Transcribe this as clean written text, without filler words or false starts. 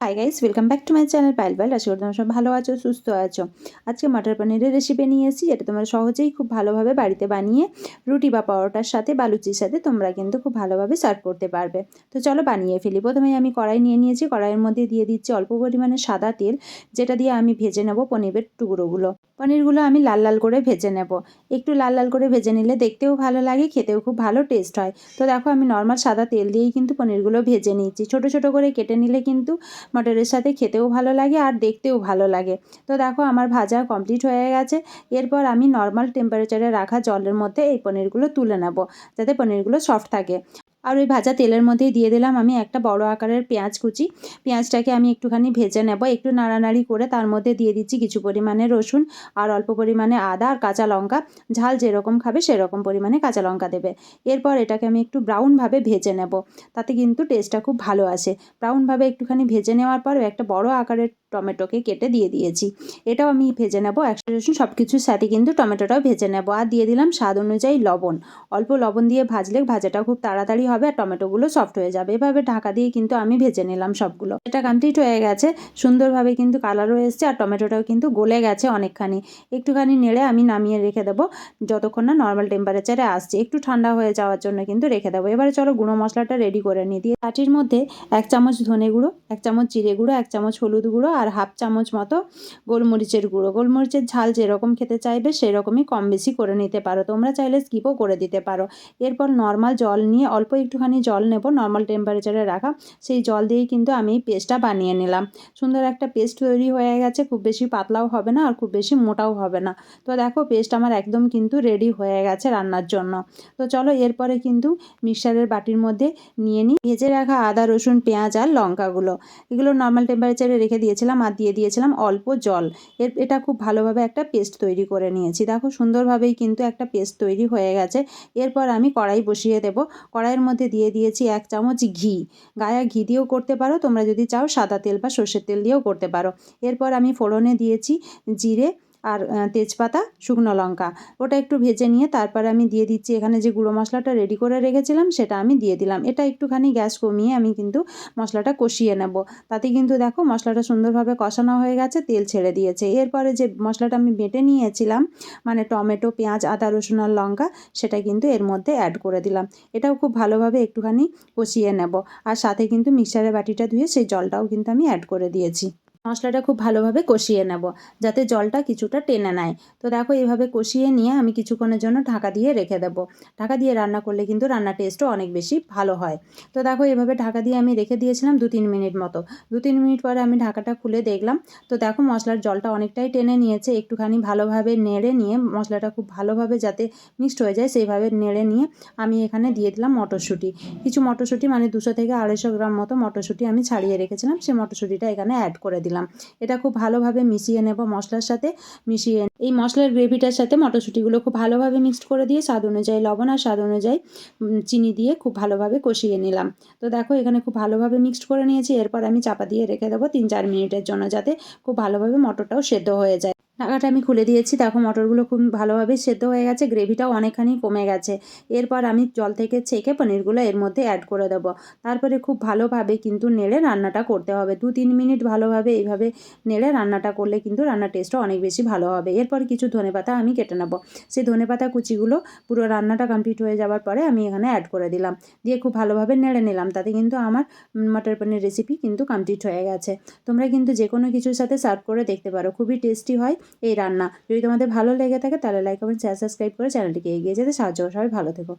High guys, welcome back to my channel Payel Payel. আশা করি তোমরা সব ভালো আছো, সুস্থ আছো। আজকে মটর পনিরের রেসিপি নিয়ে এসেছি, যেটা তোমরা সহজেই খুব ভালোভাবে বাড়িতে বানিয়ে রুটি বা পরোটার সাথে বা লুচির সাথে তোমরা কিন্তু খুব ভালোভাবে সার্ভ করতে পারবে। তো চলো বানিয়ে ফেলি। প্রথমে আমি কড়াই নিয়ে নিয়েছি, কড়াইয়ের মধ্যে দিয়ে দিচ্ছি অল্প পরিমাণে সাদা তেল, যেটা দিয়ে আমি ভেজে নেব পনিরের টুকরোগুলো। পনিরগুলো আমি লাল লাল করে ভেজে নেব। একটু লাল লাল করে ভেজে নিলে দেখতেও ভালো লাগে, খেতেও খুব ভালো টেস্ট হয়। তো দেখো, আমি নর্মাল সাদা তেল দিয়েই কিন্তু পনিরগুলো ভেজে নিচ্ছি। ছোট ছোট করে কেটে নিলে কিন্তু মটরের সাথে খেতেও ভালো লাগে আর দেখতেও ভালো লাগে। তো দেখো, আমার ভাজা কমপ্লিট হয়ে গেছে। এরপর আমি নর্মাল টেম্পারেচারে রাখা জলের মধ্যে এই পনিরগুলো তুলে নেব, যাতে পনিরগুলো সফট থাকে। আর ওই ভাজা তেলের মধ্যেই দিয়ে দিলাম আমি একটা বড় আকারের পেঁয়াজ কুচি। পেঁয়াজটাকে আমি একটুখানি ভেজে নেব। একটু নাড়ানাড়ি করে তার মধ্যে দিয়ে দিচ্ছি কিছু পরিমাণে রসুন আর অল্প পরিমাণে আদা আর কাঁচা লঙ্কা। ঝাল যেরকম খাবে সেরকম পরিমাণে কাঁচা লঙ্কা দেবে। এরপর এটাকে আমি একটু ব্রাউনভাবে ভেজে নেব, তাতে কিন্তু টেস্টটা খুব ভালো আসে। ব্রাউনভাবে একটুখানি ভেজে নেওয়ার পর একটা বড় আকারের টমেটোকে কেটে দিয়ে দিয়েছি। এটাও আমি ভেজে নেব। একসাথে রসুন সব কিছুর সাথে কিন্তু টমেটোটাও ভেজে নেব। আর দিয়ে দিলাম স্বাদ অনুযায়ী লবণ। অল্প লবণ দিয়ে ভাজলে ভাজাটা খুব তাড়াতাড়ি হবে আর টমেটোগুলো সফট হয়ে যাবে। এভাবে ঢাকা দিয়ে কিন্তু আমি ভেজে নিলাম সবগুলো। এটা কমপ্লিট হয়ে গেছে, সুন্দরভাবে কিন্তু কালারও এসছে আর টমেটোটাও কিন্তু গলে গেছে অনেকখানি। একটুখানি নেড়ে আমি নামিয়ে রেখে দেবো, যতক্ষণ না নর্মাল টেম্পারেচারে আসছে। একটু ঠান্ডা হয়ে যাওয়ার জন্য কিন্তু রেখে দেবো। এবারে চলো গুঁড়ো মশলাটা রেডি করে নিই। দিয়ে বাটির মধ্যে 1 চামচ ধনে গুঁড়ো, 1 চামচ জিরে গুঁড়ো, 1 চামচ হলুদ গুঁড়ো আর হাফ চামচ মতো গোলমরিচের গুঁড়ো। গোলমরিচের ঝাল যেরকম খেতে চাইবে সেরকমই কম বেশি করে নিতে পারো, তোমরা চাইলে স্কিপও করে দিতে পারো। এরপর নর্মাল জল নিয়ে অল্প একটুখানি জল নেব, নর্মাল টেম্পারেচারে রাখা। সেই জল দিয়েই কিন্তু আমি এই পেস্টটা বানিয়ে নিলাম। সুন্দর একটা পেস্ট তৈরি হয়ে গেছে, খুব বেশি পাতলাও হবে না আর খুব বেশি মোটাও হবে না। তো দেখো, পেস্ট আমার একদম কিন্তু রেডি হয়ে গেছে রান্নার জন্য। তো চলো এরপরে কিন্তু মিক্সারের বাটির মধ্যে নিয়ে নিই ভেজে রাখা আদা রসুন পেঁয়াজ আর লঙ্কাগুলো। এগুলো নর্মাল টেম্পারেচারে রেখে দিয়েছিলাম আর দিয়ে দিয়েছিলাম অল্প জল। এটা খুব ভালোভাবে একটা পেস্ট তৈরি করে নিয়েছি। দেখো, সুন্দরভাবেই কিন্তু একটা পেস্ট তৈরি হয়ে গেছে। এরপর আমি কড়াই বসিয়ে দেব। কড়াইয়ের মধ্যে দিয়ে দিয়েছি 1 চামচ ঘি। গায়ে ঘি দিয়েও করতে পারো, তোমরা যদি চাও সাদা তেল বা সর্ষের তেল দিয়েও করতে পারো। এরপর আমি ফোড়নে দিয়েছি জিরে আর তেজপাতা, শুকনো লঙ্কা। ওটা একটু ভেজে নিয়ে তারপরে আমি দিয়ে দিচ্ছি এখানে যে গুঁড়ো মশলাটা রেডি করে রেখেছিলাম সেটা আমি দিয়ে দিলাম। এটা একটুখানি গ্যাস কমিয়ে আমি কিন্তু মশলাটা কষিয়ে নেব। তাতে কিন্তু দেখো মশলাটা সুন্দরভাবে কষানো হয়ে গেছে, তেল ছেড়ে দিয়েছে। এরপরে যে মশলাটা আমি বেটে নিয়েছিলাম, মানে টমেটো পেঁয়াজ আদা রসুন আর লঙ্কা, সেটা কিন্তু এর মধ্যে অ্যাড করে দিলাম। এটাও খুব ভালোভাবে একটুখানি কষিয়ে নেব। আর সাথে কিন্তু মিক্সারের বাটিটা ধুয়ে সেই জলটাও কিন্তু আমি অ্যাড করে দিয়েছি। মশলাটা খুব ভালোভাবে কষিয়ে নেব, যাতে জলটা কিছুটা টেনে নেয়। তো দেখো, এইভাবে কষিয়ে নিয়ে আমি কিছুক্ষণের জন্য ঢাকা দিয়ে রেখে দেবো। ঢাকা দিয়ে রান্না করলে কিন্তু রান্নার টেস্টও অনেক বেশি ভালো হয়। তো দেখো, এভাবে ঢাকা দিয়ে আমি রেখে দিয়েছিলাম 2-3 মিনিট মতো। 2-3 মিনিট পরে আমি ঢাকাটা খুলে দেখলাম। তো দেখো, মশলার জলটা অনেকটাই টেনে নিয়েছে। একটুখানি ভালোভাবে নেড়ে নিয়ে মশলাটা খুব ভালোভাবে যাতে মিক্সড হয়ে যায় সেইভাবে নেড়ে নিয়ে আমি এখানে দিয়ে দিলাম মটরশুঁটি। কিছু মটরশুঁটি, মানে 200 থেকে 250 গ্রাম মতো মটরশুঁটি আমি ছাড়িয়ে রেখেছিলাম, সেই মটরশুঁটিটা এখানে অ্যাড করে দিলাম। এটা খুব ভালোভাবে মিশিয়ে নেব মশলার সাথে। মিশিয়ে এই মশলার গ্রেভিটার সাথে মটরশুঁটিগুলো খুব ভালোভাবে মিক্সড করে দিয়ে স্বাদ অনুযায়ী লবণ আর স্বাদ অনুযায়ী চিনি দিয়ে খুব ভালোভাবে কষিয়ে নিলাম। তো দেখো, এখানে খুব ভালোভাবে মিক্সড করে নিয়েছি। এরপর আমি চাপা দিয়ে রেখে দেবো 3-4 মিনিটের জন্য, যাতে খুব ভালোভাবে মটরটাও সেদ্ধ হয়ে যায়। ঢাকাটা আমি খুলে দিয়েছি। দেখো, মটরগুলো খুব ভালোভাবে সেদ্ধ হয়ে গেছে, গ্রেভিটাও অনেকখানি কমে গেছে। এরপর আমি জল থেকে ছেঁকে পনিরগুলো এর মধ্যে অ্যাড করে দেবো। তারপরে খুব ভালোভাবে কিন্তু নেড়ে রান্নাটা করতে হবে। 2-3 মিনিট ভালোভাবে এইভাবে নেড়ে রান্নাটা করলে কিন্তু রান্নার টেস্টও অনেক বেশি ভালো হবে। এরপর কিছু ধনেপাতা আমি কেটে নেব। সেই ধনেপাতা কুচিগুলো পুরো রান্নাটা কমপ্লিট হয়ে যাওয়ার পরে আমি এখানে অ্যাড করে দিলাম। দিয়ে খুব ভালোভাবে নেড়ে নিলাম। তাতে কিন্তু আমার মটর পনির রেসিপি কিন্তু কমপ্লিট হয়ে গেছে। তোমরা কিন্তু যে কোনো কিছুর সাথে সার্ভ করে দেখতে পারো, খুবই টেস্টি হয় এই রান্না। যদি তোমাদের ভালো লেগে থাকে তাহলে লাইক কমেন্ট শেয়ার সাবস্ক্রাইব করে চ্যানেলটিকে এগিয়ে যেতে সাহায্য করো। সবাই ভালো থেকো।